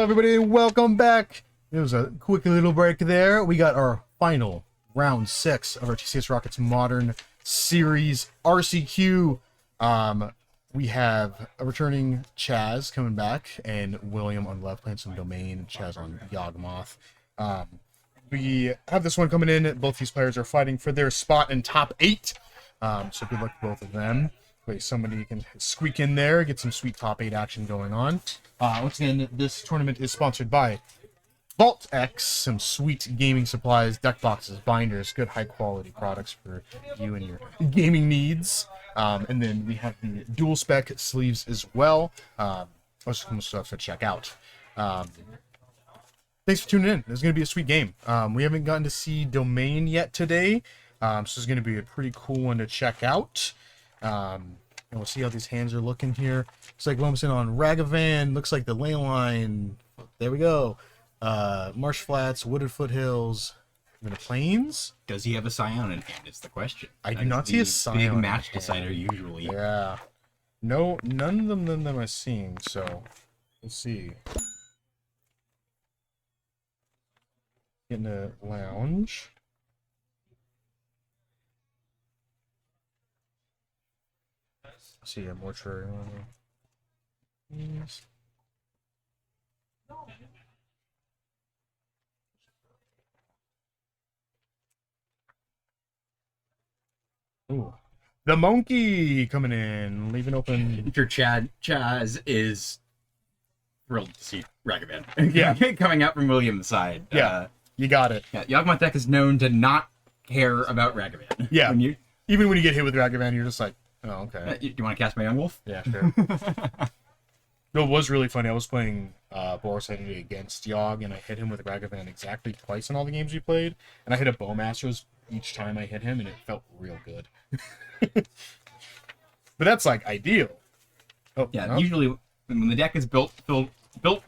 everybody, and welcome back. It was a quick little break there. We got our final round 6 of our tcsrockets Modern Series RCQ. We have a returning Chaz coming back, and William on left playing some Domain, Chaz on Yawgmoth. We have this one coming in. Both these players are fighting for their spot in top 8. So good luck to both of them. Wait, somebody can squeak in there, get some sweet top 8 action going on. Once again, this tournament is sponsored by Vault X, some sweet gaming supplies, deck boxes, binders, good high quality products for you and your gaming needs. And then we have the dual spec sleeves as well. Most stuff to check out. Thanks for tuning in. This is going to be a sweet game. We haven't gotten to see Domain yet today, so this is going to be a pretty cool one to check out. And we'll see how these hands are looking here. Looks like Williamson on Ragavan. Looks like the ley line. There we go. Marsh Flats, Wooded Foothills, even the Plains. Does he have a Scion in hand? Is the question. I do not see a Scion. Big match decider usually. Yeah. No, none of them I've seen. So let's see. Getting a lounge. See a mortuary. Yes. Ooh. The monkey coming in, leaving open. Your Chaz is thrilled to see Ragavan. Yeah. Coming out from William's side. Yeah. You got it. Yeah, Yawgmoth deck is known to not care about Ragavan. Yeah. Even when you get hit with Ragavan, you're just like, oh, okay. Do you want to cast my Young Wolf? Yeah, sure. No, it was really funny. I was playing Boris Heddy against Yawg, and I hit him with Ragavan exactly twice in all the games we played. And I hit a Bowmasters each time I hit him, and it felt real good. But that's, like, ideal. Oh, Yeah, no? usually when the deck is built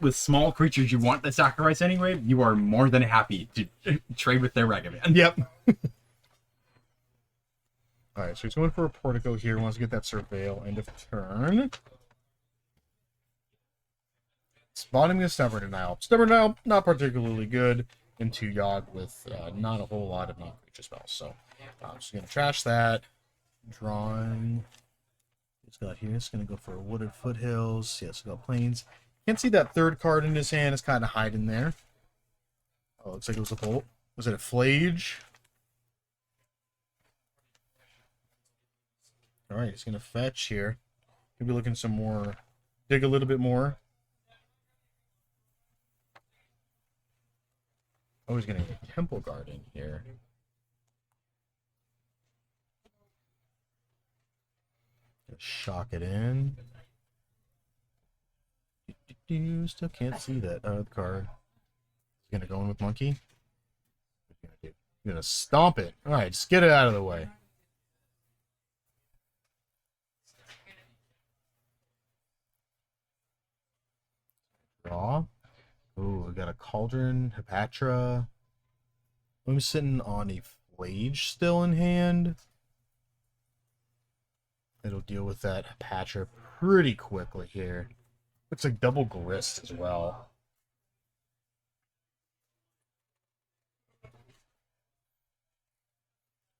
with small creatures you want to sacrifice anyway, you are more than happy to trade with their Ragavan. Yep. Alright, so he's going for a Portico here. Wants to get that Surveil end of turn. Spawning a Stubborn Denial. Stubborn Denial, not particularly good. Into Yawg with not a whole lot of non-creature spells. So I'm just going to trash that. Drawing. He's got here. It's going to go for Wooded Foothills. Yes, we got Plains. Can't see that third card in his hand. It's kind of hiding there. Oh, looks like it was a Bolt. Was it a Flage? Alright, he's going to fetch here. He'll be looking some more. Dig a little bit more. Oh, he's going to get Temple Garden here. Shock it in. Still can't see that card. He's going to go in with Monkey. He's going to stomp it. Alright, just get it out of the way. Draw. Ooh, we got a Cauldron, Hepatra. I'm sitting on a Flage still in hand. It'll deal with that Hepatra pretty quickly here. Looks like double Grist as well.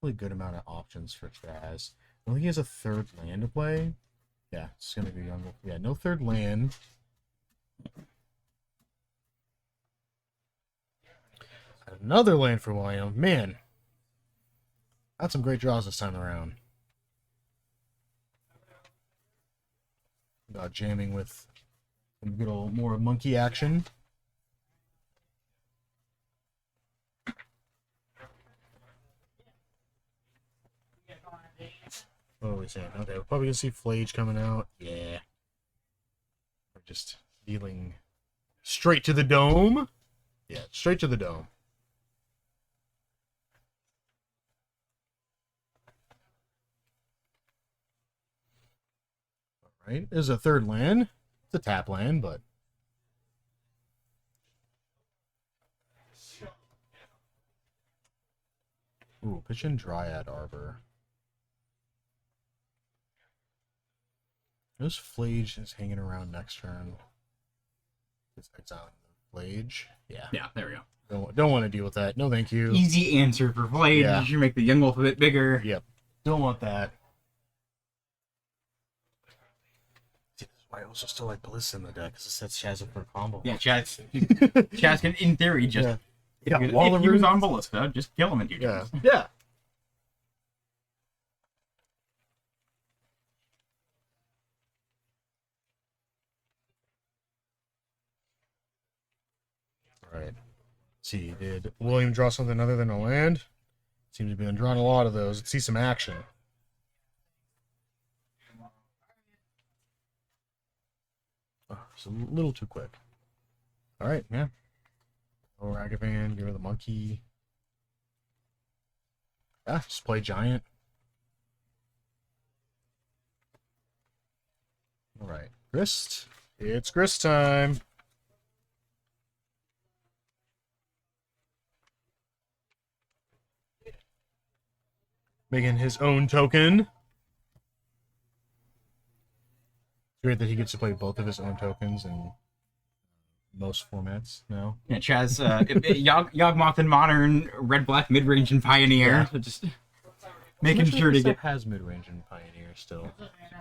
Really good amount of options for Chaz. I don't think he has a third land to play. Yeah, it's going to be on. Yeah, no third land. Another land for William. Man, that's some great draws this time around. Jamming with some good old more monkey action. What are we saying? Okay, we're probably gonna see Flage coming out. Yeah. We're just dealing straight to the dome. Yeah, straight to the dome. Right, there's a third land. It's a tap land, but ooh, pitch in Dryad Arbor. There's Flage is hanging around next turn. It's exiling Flage. Yeah. Yeah, there we go. Don't want to deal with that. No, thank you. Easy answer for Flage. Yeah. You make the Yawgmoth a bit bigger. Yep. Don't want that. See, this is why I also still like Ballista in the deck, because it sets Chaz up for a combo. Yeah, Chaz can, in theory, just Yeah. if he was on Ballista, just kill him in 2 Yeah. turns. Yeah. Alright. See, did William draw something other than a land? Seems to be drawing a lot of those. Let's see some action. Oh, it's a little too quick. Alright, yeah. Oh, Ragavan, give her the monkey. Yeah, just play giant. Alright, grist. It's grist time. Making his own token. It's great that he gets to play both of his own tokens in most formats now. Yeah, Chaz, Yawgmoth in Modern, Red Black mid-range and Pioneer. Yeah. So just making sure to get. Has mid-range and Pioneer still.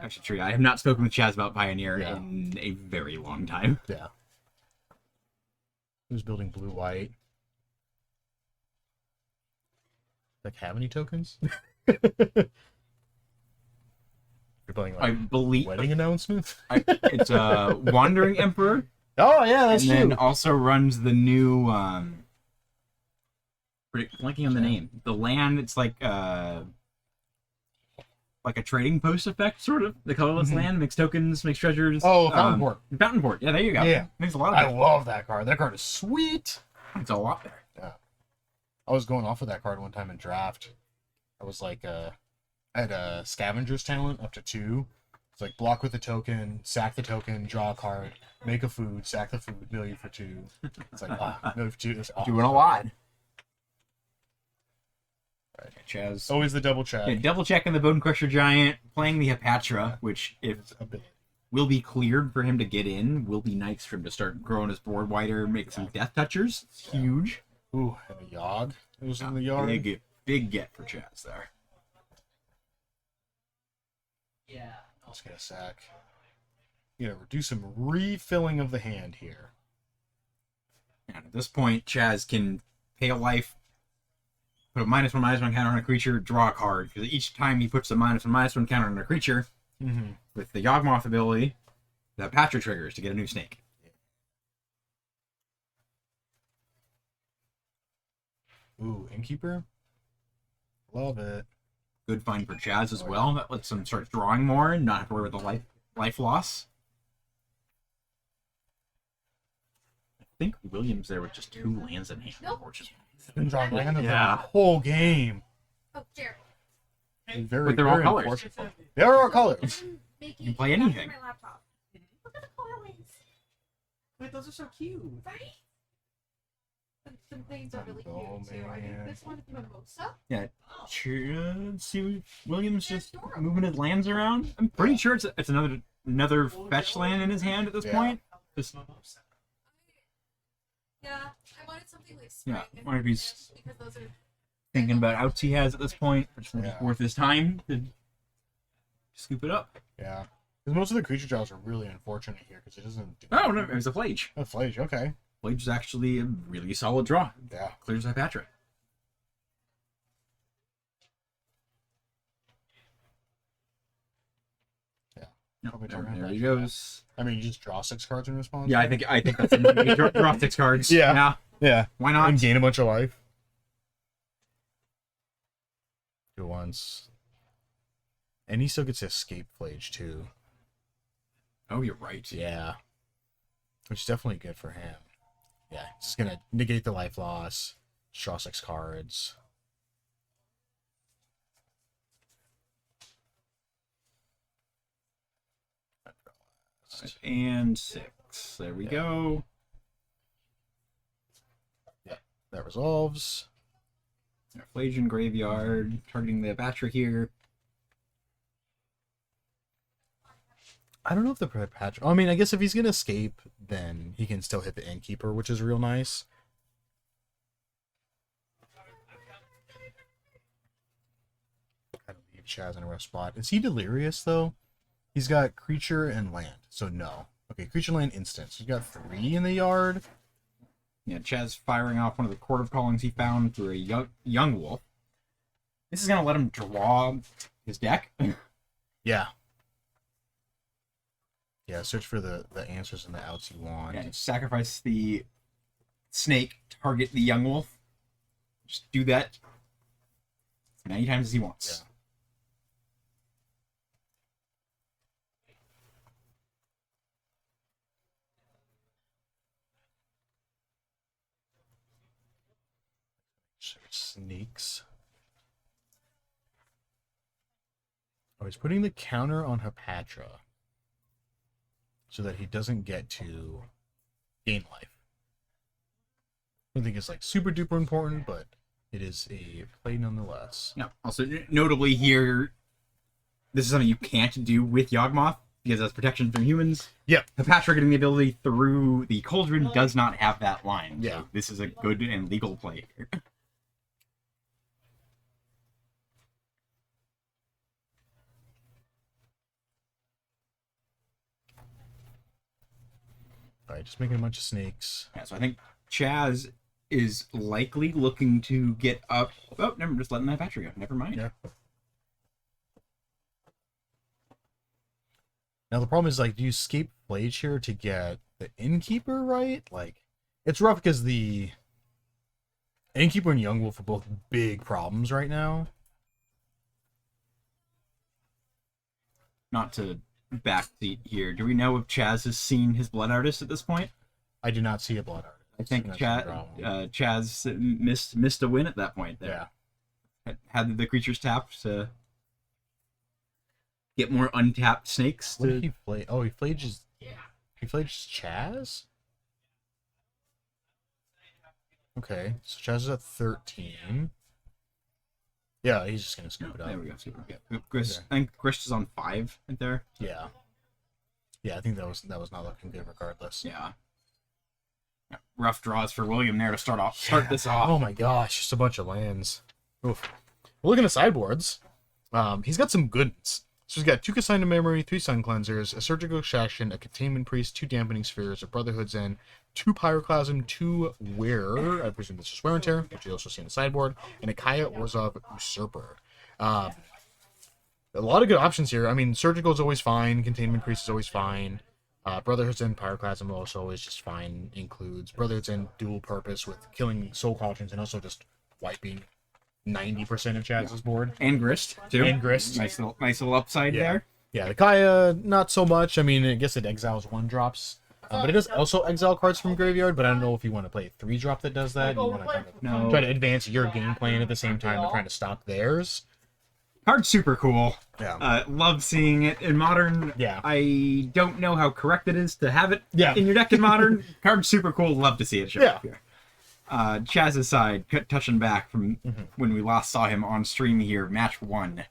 Actually, true. I have not spoken with Chaz about Pioneer Yeah. in a very long time. Yeah. Who's building blue-white? Like, have any tokens? You're playing I like believe wedding announcement? it's Wandering Emperor, Oh yeah, that's and true. then also runs the new blanking on the name. The land. It's like a trading post effect, sort of. The colorless land makes tokens, makes treasures. Oh, Fountain Port. Fountain Port. Yeah, there you go. Yeah. Makes a lot of. I love that card. That card is sweet. It's a lot there. Yeah. I was going off of that card one time in draft. I was like, I had a Scavenger's Talent up to 2. It's like block with a token, sack the token, draw a card, make a food, sack the food, mill you for 2. It's like, mill you for 2. It's Doing a lot. Right. Chaz. Always the double check. Yeah, double checking the Bone Crusher Giant, playing the Hepatra, which if will be cleared for him to get in, will be nice for him to start growing his board wider, make some Death Touchers. It's huge. Ooh, and a Yogg. It was in the yard. Big get for Chaz there. Yeah. Let's get a sack. Do some refilling of the hand here. And at this point, Chaz can pay a life, put a -1/-1 counter on a creature, draw a card. Because each time he puts a -1/-1 counter on a creature, with the Yawgmoth ability, the Hepatra triggers to get a new snake. Ooh, Innkeeper? Love it. Good find for Chaz as well. That lets him start drawing more and not have to worry about the life loss. I think Williams there with just 2 lands in hand, unfortunately. Been drawing land of Yeah. the whole game. Oh, Jared. Very, But they're all very colors. unfortunate. They are all colors. You can play anything. My laptop. Look at the colorways. Wait, those are so cute. Right? The things are really Oh, cute too. I think man. this one is Mimosa. Yeah. See Williams just moving his lands around. I'm pretty sure it's another fetch land in his hand at this Yeah. point. Just, Yeah, I wanted something like spring. Yeah, and wonder if he's Spanish, because those are thinking about outs he has at this point, which will be Yeah. worth his time to scoop it up. Yeah. Because most of the creature draws are really unfortunate here because it doesn't do Oh no, it was a Flage. Oh, Flage, okay. Flage is actually a really solid draw. Yeah. Clears Hepatra. Yeah. No, Probably turn there that he shit goes. I mean, you just draw 6 cards in response? Yeah, I think that's a draw 6 cards. Yeah. Yeah. Why not? And gain a bunch of life. Do it once. And he still gets to escape Flage too. Oh, you're right. Yeah. Which is definitely good for him. Yeah, it's just gonna negate the life loss. Draw 6 cards. And 6. There we go. Yeah, that resolves. Our Flagian Graveyard, targeting the Hepatra here. I don't know if the patch. I mean, I guess if he's gonna escape, then he can still hit the innkeeper, which is real nice. I don't leave Chaz in a rough spot. Is he delirious though? He's got creature and land, so no. Okay, creature, land, instant. So he's got 3 in the yard. Yeah, Chaz firing off one of the Court of Callings he found through a young wolf. This is gonna let him draw his deck. Yeah. Yeah, search for the answers and the outs you want. Yeah, sacrifice the snake, target the young wolf. Just do that as many times as he wants. Yeah. Search snakes. Oh, he's putting the counter on Hepatra so that he doesn't get to gain life. I don't think it's like super duper important, but it is a play nonetheless. No. Also, notably here, this is something you can't do with Yawgmoth because that's protection from humans. Yep. Hepatra getting the ability through the Cauldron does not have that line. Yeah. So this is a good and legal play here. Alright, just making a bunch of snakes. Yeah, so I think Chaz is likely looking to get up. Oh, never, just letting that battery go. Never mind. Yeah. Now the problem is, like, do you escape Flage here to get the Innkeeper right? Like, it's rough because the Innkeeper and Young Wolf are both big problems right now. Not to backseat here. Do we know if Chaz has seen his Blood Artist at this point? I do not see a Blood Artist. I think That's the problem. Chaz missed a win at that point there. Yeah. Had the creatures tapped to get more untapped snakes. What did he play? Oh, he flages. He flages Chaz? Okay, so Chaz is at 13. Yeah, he's just gonna scoop it up. There we go. Super. Yeah. Grist, Okay. I think Grist is on 5 right there. Yeah. Yeah, I think that was not looking good regardless. Yeah. Yeah, rough draws for William there to start this off. Oh my gosh, just a bunch of lands. Oof. Looking at sideboards, he's got some good ones. So he's got 2 Consigned to Memory, 3 Sun Cleansers, a Surgical Extraction, a Containment Priest, 2 Dampening Spheres, a Brotherhood's End, 2 Pyroclasm, 2 Wearer, I presume this is Wear and Tear, which you also see on the sideboard, and a Kaya Orzhov Usurper. A lot of good options here. I mean, Surgical is always fine, Containment Priest is always fine. Brotherhood's End, Pyroclasm also always just fine. Includes Brotherhood's End dual purpose with killing Soul Cautions and also just wiping 90% of Chaz's board. And Grist, too. And Grist. Nice little upside there. Yeah, the Kaya, not so much. I mean, I guess it exiles 1-drops. But it does also exile cards from graveyard, but I don't know if you want to play a 3-drop that does that. You want to kind of try to advance your game plan at the same time and trying to stop theirs. Card's super cool. Yeah. Love seeing it in Modern. Yeah. I don't know how correct it is to have it Yeah. in your deck in Modern. Card's super cool. Love to see it show up here. Chaz's side, touching back from when we last saw him on stream here, match 1.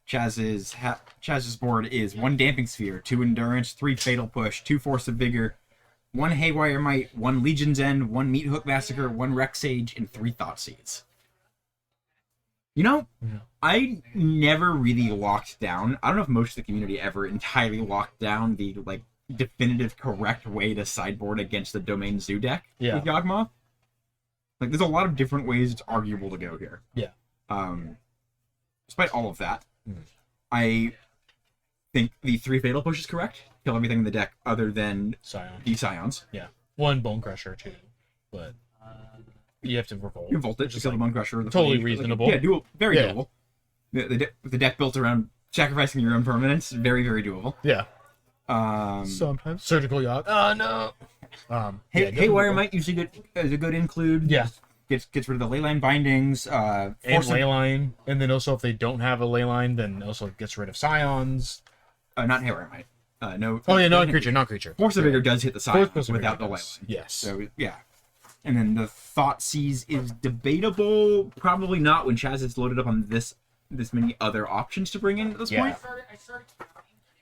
Chaz's board is 1 Damping Sphere, 2 Endurance, 3 Fatal Push, 2 Force of Vigor, 1 Haywire Might, 1 Legion's End, 1 Meat Hook Massacre, 1 Rex Sage, and 3 Thoughtseeds. You know, I never really locked down. I don't know if most of the community ever entirely locked down the definitive correct way to sideboard against the Domain Zoo deck with Yawgmoth. Like, there's a lot of different ways it's arguable to go here. Yeah. Despite all of that, I think the 3 Fatal Push is correct. Kill everything in the deck other than Scion. the Scions. Yeah. 1 Bone Crusher, too. But you have to revolt. You Volt it, just kill the Bone Crusher. Totally reasonable. Yeah, very doable. The deck built around sacrificing your own permanents, very, very doable. Yeah. Sometimes. Surgical Yacht. Oh, no. Haywire Might usually is a good include. Yeah. Gets rid of the Leyline bindings. And Leyline. And then also if they don't have a Leyline, then also gets rid of Scions. Not Haywire Might. No. Oh, yeah, non-creature. Force of Vigor does hit the Scion without the does. Leyline. Yes. So, yeah. And then the Thoughtseize is debatable. Probably not when Chaz is loaded up on this many other options to bring in at this point.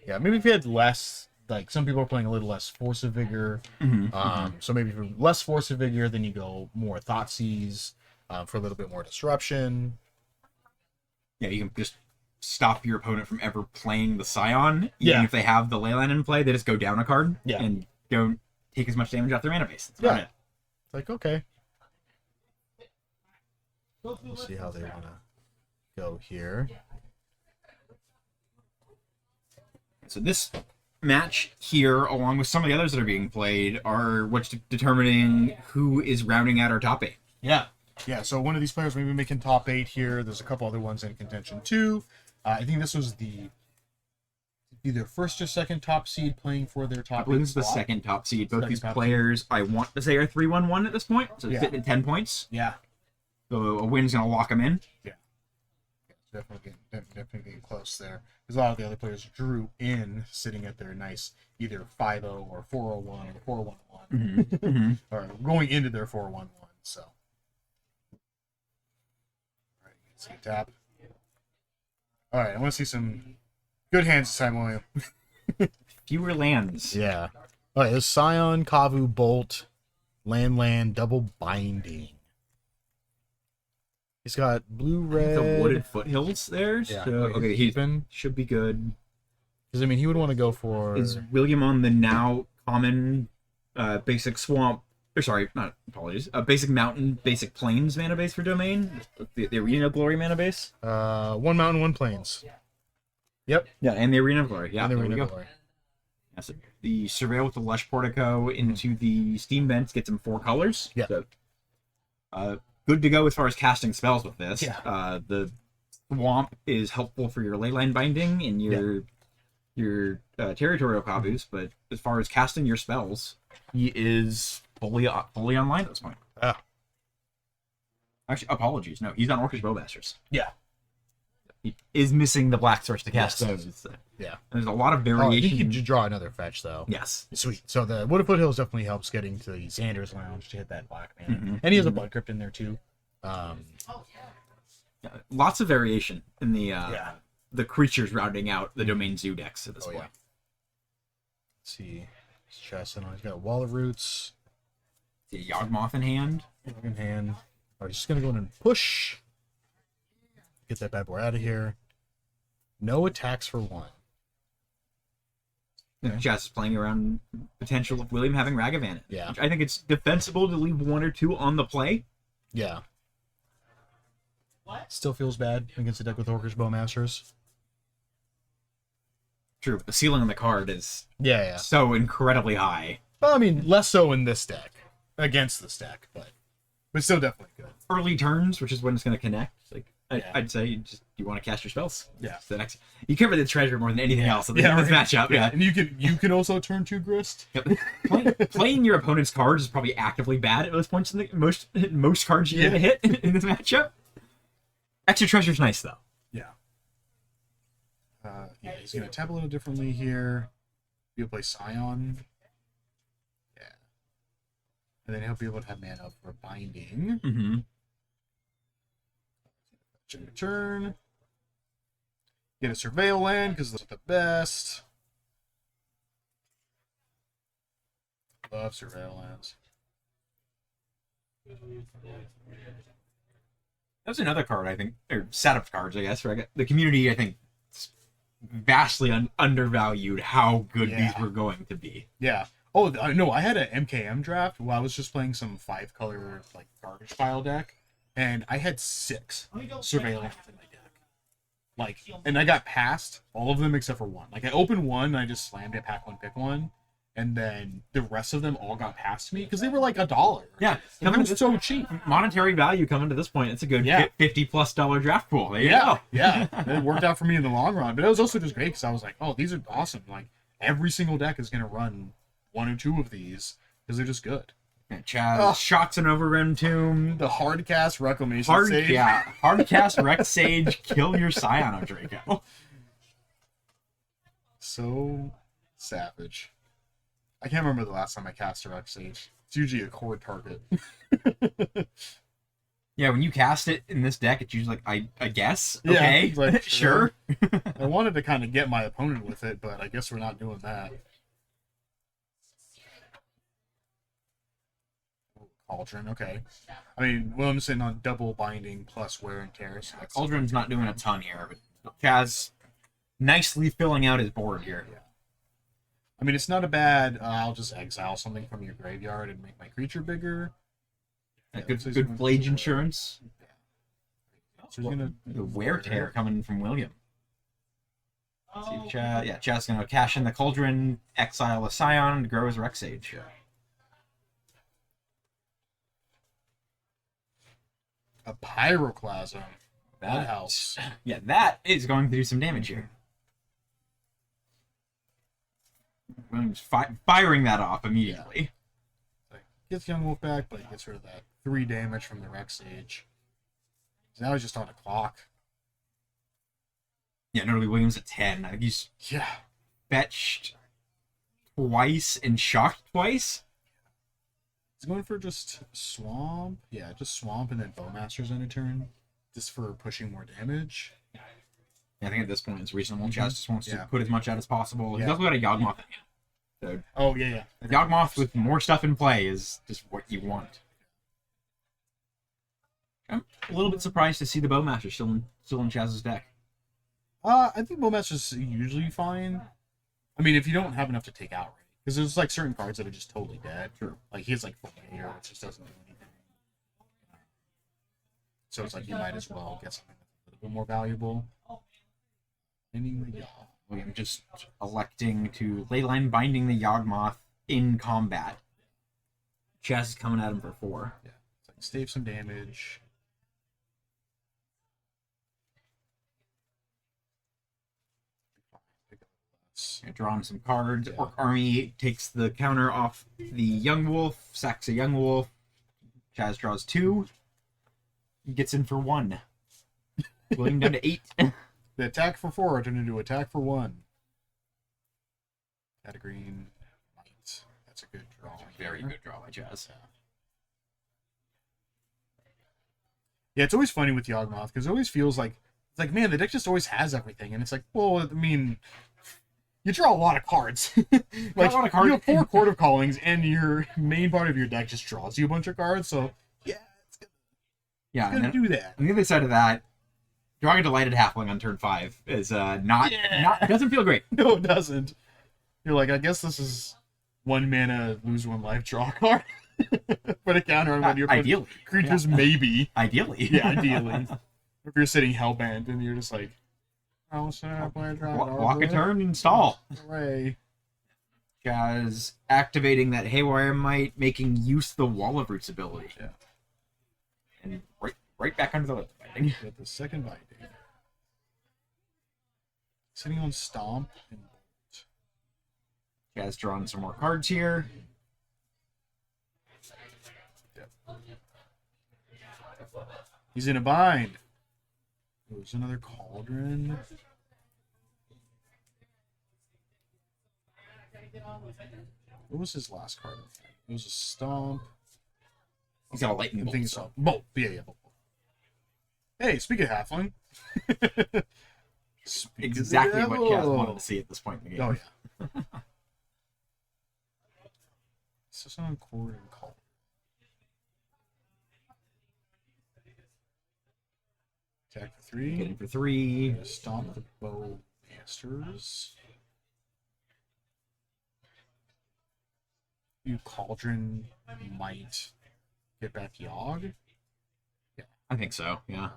Yeah, maybe if you had less like some people are playing a little less Force of Vigor. Mm-hmm. So maybe for less Force of Vigor, then you go more Thoughtseize for a little bit more disruption. Yeah, you can just stop your opponent from ever playing the Scion. Even Yeah. if they have the Leyline in play, they just go down a card Yeah. and don't take as much damage off their mana base. That's about Yeah. it. Like, okay. We'll see how they want to go here. So this match here, along with some of the others that are being played, are what's determining who is rounding out our top 8. Yeah. Yeah, so one of these players may be making top 8 here. There's a couple other ones in contention too. I think this was either first or second top seed playing for their top I believe 8 this is the slot. second top seed. Both Second these top players, I want to say, are 3-1-1 at this point. So Yeah. sitting at 10 points. Yeah. So a win's going to lock them in. Definitely getting close there. Because a lot of the other players drew in sitting at their nice either 5-0 or 4-0-1 or 4-1-1. Mm-hmm. Or going into their 4-1-1. So. Alright, you can see tap. Alright, I want to see some good hands this time, William. Fewer lands. Yeah. Alright, there's Scion, Kavu, Bolt, Land, Double Binding. He's got blue, red. The wooded foothills there. Yeah. So, okay, he even. should be good. Because, I mean, he would want to go for. Is William on the now common basic swamp? Or sorry, not apologies. Basic mountain, basic plains mana base for Domain. The Arena of Glory mana base. One mountain, one plains. Yep. Yeah, and the Arena of Glory. Yeah, And the there we Arena go. Glory. Yeah, so the Surveil with the Lush Portico into the Steam Vents gets him 4 colors. Yeah. So, good to go as far as casting spells with this. Yeah. The Swamp is helpful for your Leyline Binding and your territorial copies, but as far as casting your spells, he is fully online at this point. Ah. Actually, apologies. No, he's on Orcish Bowmasters. Yeah. He is missing the black source to cast Yes. those. Yeah. There's a lot of Oh, variation. he could draw another fetch, though. Yes. Sweet. So the Wooded Foothills definitely helps getting to the Xander's Lounge to hit that black man. Mhm. And he has a Blood Crypt in there, too. Yeah, lots of variation in the creatures rounding out the Domain Zoo decks at this point. Yeah. Let's see. His chest, and he's got a Wall of Roots. The Yawgmoth in hand. In hand. All right, just gonna go in and push. Get that bad boy out of here. No attacks for 1. Okay. Just playing around potential of William having Ragavan in it. Yeah. Which I think it's defensible to leave 1 or 2 on the play. Yeah. Still feels bad against a deck with Orcish Bowmasters. True, but the ceiling on the card is Yeah. so incredibly high. Well, I mean, less so in this deck. Against this deck, but still definitely good. Early turns, which is when it's going to connect. Like Yeah. I'd say, you want to cast your spells. Yeah. The next, you cover the treasure more than anything else in this right. matchup. Yeah. And you can also turn 2 Grist. Yep. Playing your opponent's cards is probably actively bad at those points in the most cards you're going to hit in this matchup. Extra treasure's nice though. Yeah. Yeah, he's gonna tap a little differently here. He'll play Scion. Yeah. And then he'll be able to have mana for binding. Mm-hmm. Turn. Get a Surveil land because those are the best. Love Surveil lands. That was another card, I think, or set of cards, I guess. Right? The community, I think, vastly undervalued how good these were going to be. Yeah. Oh, no, I had an MKM draft while I was just playing some 5-color, like, garbage pile deck, and I had 6 Surveillance in my deck. Like, and I got past all of them except for 1. Like, I opened 1, and I just slammed it, pack 1, pick 1, and then the rest of them all got past me, because they were like $1. Yeah. They were so cheap. Monetary value coming to this point, it's a good $50+ draft pool. There you go. Yeah. It worked out for me in the long run, but it was also just great, because I was like, oh, these are awesome. Like, every single deck is going to run 1 or 2 of these, because they're just good. Yeah, Chaz, Shocks and Overrun Tomb. The hard cast Reclamation Sage. Hard cast Rex Sage, kill your Scion of Draco. So savage. I can't remember the last time I cast a Rex Sage. It's usually a core target. Yeah, when you cast it in this deck, it's usually like, I guess. Yeah, Okay, it's like, sure. I wanted to kind of get my opponent with it, but I guess we're not doing that. Cauldron, okay. I mean, William's sitting on double binding plus wear and tear. So that's Cauldron's not doing a ton here, but Chaz nicely filling out his board here. Yeah. I mean, it's not a bad. I'll just exile something from your graveyard and make my creature bigger. Yeah, Good, so he's good going Flage to- insurance. So he's gonna The wear tear coming from William. See if Chaz's gonna cash in the Cauldron, exile a Scion, and grow his Rexage. a Pyroclasm. That That helps. Yeah, that is going to do some damage here. William's firing that off immediately. Like, gets Young Wolf back, but he gets rid of that 3 damage from the Rexage. So now he's just on a clock. Yeah, notably William's at 10. I think he's Yeah. fetched twice and shocked twice. He's going for just Swamp. Yeah, just Swamp and then Bowmaster's in a turn. Just for pushing more damage. Yeah, I think at this point it's reasonable. Chaz just wants to Yeah. put as much out as possible. He's Yeah. also got a Yawgmoth in hand. So Oh, yeah. Yawgmoth with more stuff in play is just what you want. I'm a little bit surprised to see the Bowmaster still in Chaz's deck. I think Bowmaster's usually fine. I mean, if you don't have enough to take out, right? Because there's like certain cards that are just totally dead. True. Like he has like Familiar, which just doesn't do anything. So it's like you might as well get something that's a little bit more valuable. Ending the Yaw. William just electing to leyline binding the Yawgmoth in combat. Chaz is coming at him for 4. Yeah. It's like stave some damage. Pick up less. Drawing some cards. Yeah. Orc Army takes the counter off the Young Wolf, sacks a Young Wolf. Chaz draws 2. Gets in for 1. William down to 8. The attack for 4 turned into attack for 1. Got a green. Might. That's a good draw. Very good draw by Chaz. Yeah, it's always funny with Yawgmoth because it always feels like it's like, man, the deck just always has everything, and it's like, well, I mean, you draw a lot of cards. Like a lot of cards. you have 4 Court of Callings, and your main part of your deck just draws you a bunch of cards. So yeah, it's Yeah, and gonna then do that. on the other side of that, drawing a Delighted Halfling on turn 5 is not doesn't feel great. No, it doesn't. You're like, I guess this is 1 mana, lose 1 life, draw a card. Put a counter on when you're Ideally. creatures, maybe. Ideally. Yeah, ideally. If you're sitting Hellbent and you're just like, oh, snap, I draw Walk a turn, install. Hooray. Chaz activating that Haywire Might, making use the Wall of Roots ability. Yeah. And right back under the lip fighting. Get the second binding. Sitting on Stomp and Bolt. Chaz drawing some more cards here. He's in a bind. Oh, there's another Cauldron. What was his last card? It was a Stomp. He's got a lightning I bolt. think so. Bolt. Yeah, Bolt. Hey, speak of Halfling. Speak of the Exactly what Chaz devil. wanted to see at this point in the game. Oh, yeah. So it's on Cord and Cauldron. Attack for 3. Getting for 3. Stomp the Bow Masters. You Cauldron might get back Yogg. I think so, yeah.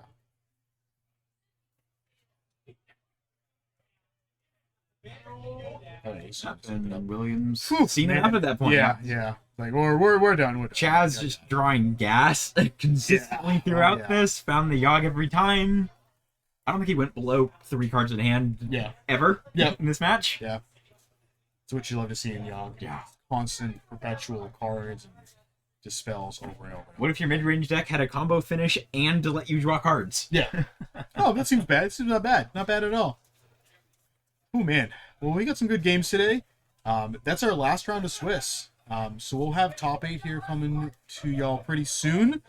Okay, so And Williams Whew, seen man. enough at that point. Yeah. Like we're done with it. Chaz Yeah, just drawing gas consistently Yeah. throughout Yeah. this. Found the Yogg every time. I don't think he went below 3 cards in hand Yeah. ever Yeah. in this match. Yeah. It's what you love to see in Yogg. Yeah. Constant, perpetual cards and dispels over and over. What if your mid-range deck had a combo finish and to let you draw cards? Yeah. Oh, that seems bad. It seems not bad. Not bad at all. Oh, man. Well, we got some good games today. That's our last round of Swiss. So we'll have top 8 here coming to y'all pretty soon.